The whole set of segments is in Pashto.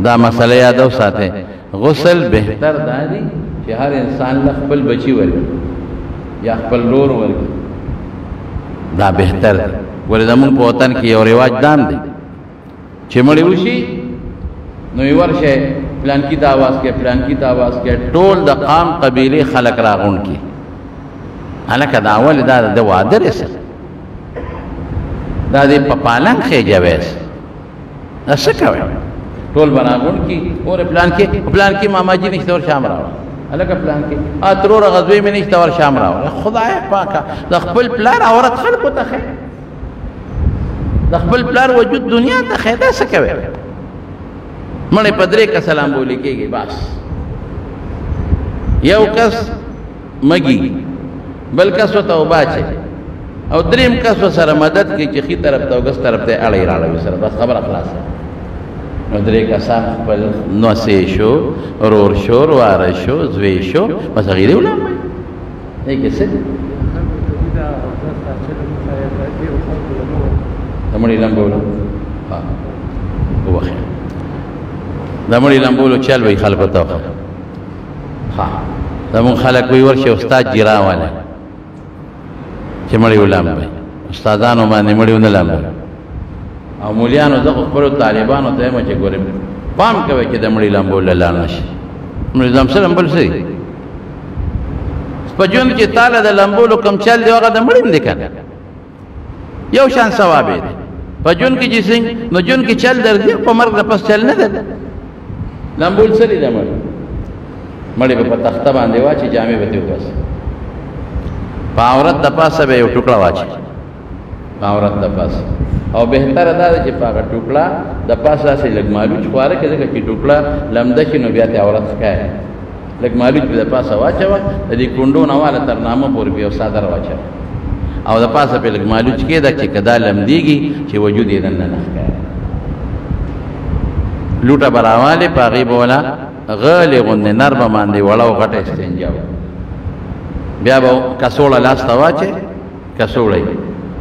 دا مسئلہ یادو ساتے غسل بہتر دا دی کہ ہر انسان لخبل بچی ورگی یا خپل لور ورگی دا بہتر دی ولی زمون پا وطن کی یو رواج دام دی چه مڑی وشی نوی ورشے پلان کی تاواز کے پلان کی تاواز کے ٹول دا قام قبیلی خلق راغون کی حالکہ دا اول دا وادر اسا دا دی پپالنگ خیجا ویس اسا کوئی ٹول براغون کی اور پلان کی ماما جی نشتا اور شام راوڑا حالکہ پلان کی آترور غزوی میں نشتا اور شام راوڑا خدای پاکا دا خپل پلار عورت خلقو تا خیر دا خپل پلار وجود دنیا تا خیر دا اسا کوئی مڑے پدرے کا سلام بولے کے گئے باس یو کس مگی بل کس و توبہ چھے او دریم کس و سر مدد کی چخی طرف تا گس طرف تا اڑی راڑوی سر بس خبر اخلاص ہے او درے کا ساق پل نوسے شو رور شو روار شو زوے شو بس غیرے اولا ایک اسے دمڑی لمبولو ہاں وہ خیر دمڑی لمبولو چل بھئی خلقو تو ہاں دمون خلق کوئی ورشے استاد جرا والا چه مڑی علام بھئی استادانو مانے مڑی اندلام بھئی او مولیانو دقو پرو طالبانو تایمو چه گوری پام کوئی که دمڑی لمبول لالنشی مڑی دمسل لمبول سری سپا جون چه تالا دا لمبولو کم چل دی وقا دمڑی اندکن یو شان ثوابی دی پا جون کی جسنگ نو جون کی چل در دی پا مرگ دا پس چل ندر لمبول سری دا مڑی پا تختہ باندے واچی جامع بتیو پاس پا عورت دا پاس بے یو ٹکڑا واچی پا عورت دا پاس او بہتر دا دا چی پا اگر ٹکڑا دا پاس آسی لگ مالوچ خوارا که دکا چی ٹکڑا لمدشی نو بیاتی عورت سکای لگ مالوچ بی دا پاس واچا وا دا دی کنڈو نوالا ترنامو پور بیو سادر واچا او دا پاس پی لگ مالوچ که دا چی کدا لمدیگی چی وجودی دن نخکای لوٹا براوالی پا غیب والا غالی غند نرم ماندی وڑاو غٹ استنجاو بیا با کسوڑا لاستا واچے کسوڑای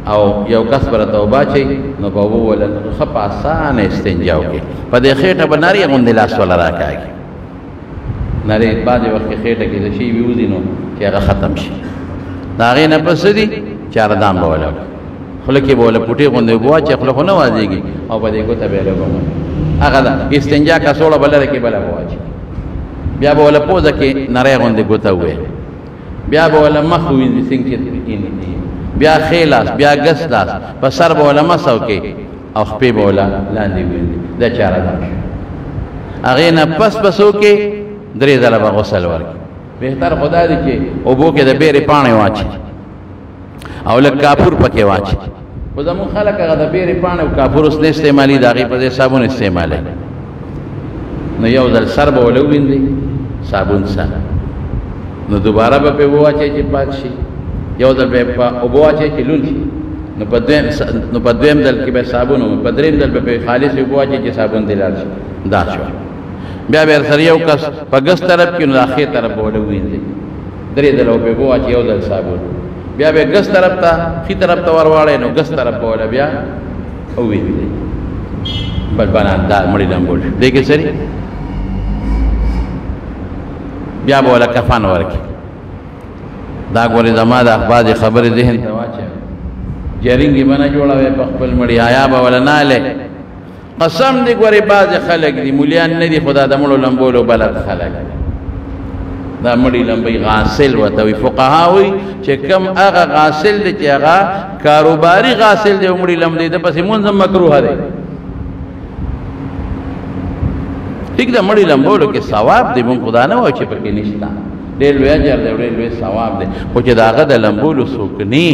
او یو کس برا توبا چی نو با وولا خب آسان استنجاو کی پا دی خیٹا با ناری غند لاس والا راکا گی ناری بعد وقت خیٹا کی دشی بیوزی نو چی اگا ختم شی داغی نپس دی چار دام بولا خلقی بولا پوٹی غند بوا چی خلقو نوازی گی او پا دی کتا بیلو بولا اگا دا استنجا کسوڑا بلا رکی بلا بوا چی بیا بولا پوزا کی نرے غندے گوتا ہوئے بیا بولا مخوین سنگ چی بیا خیلاس بیا گسلاس پس سر بولا مساو کی او خپی بولا لاندی ہوئے دا چارا دامش اغینا پس بسو کی دری ذلبا غسل ورکی بہتر خدا دی چی اوبو کے دا بیر پانے واچی او لگ کافور پکے واچی خدا من خلق اگا دا بیر پانے و کافور اس نے استعمالی دا غی پدے صابون استعمالی نو یو ذل سر بولا ویندی صابون سا نو دوبارہ با پہ وہ آچے چی پاک شی یو دل پہ وہ آچے چی لون شی نو پا دویم دل کی بے صابون ہو پا دریم دل پہ خالص وہ آچے چی صابون دلال شی دا شو بیا بیر سر یو کس پا گس طرف کی نو داخیر طرف بولا ویندی دری دل پہ وہ آچے یو دل صابون بیا بے گس طرف تا خی طرف تا وروارے نو گس طرف بولا بیا ویندی بل بنان دا مڑی لنبول دیکھے سری بیا بولا کفان ورکی دا گوری زمان دا اخبار خبر ذہن تواچے جرنگی بنا جوڑا وے پخپل مڑی آیا بولا نالے قسم دی گوری باز خلق دی مولیان ندی خدا دا مڑو لنبولو بلد خلق دا مڑی لنبی غاسل و توی فقہاوی چے کم آغا غاسل دی چے آغا کاروباری غاسل دی مڑی لنبی دا پسی منظم مکروح دے ٹھیک دا مڑی لنبولو کے ثواب دے من خدا نہ ہوئے چھے پکی نشتا ریلوے اجر دے ریلوے ثواب دے خوچے دا آغا دا لنبولو سوکنی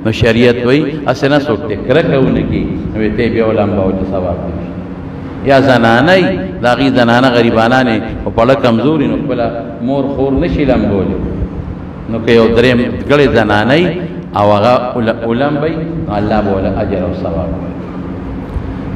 نو شریعت وی اسے نہ سوکتے کرکہونے کی نوے تے بیو لنباو چھے ثواب دے یا زنانای دا غی زنانا غریبانانے و پڑا کمزوری نو پلا مور خور نشی لنبولو نو کہ یو درم گڑی زنانای او آغا لنبائی نو اللہ بولا اجر و ثواب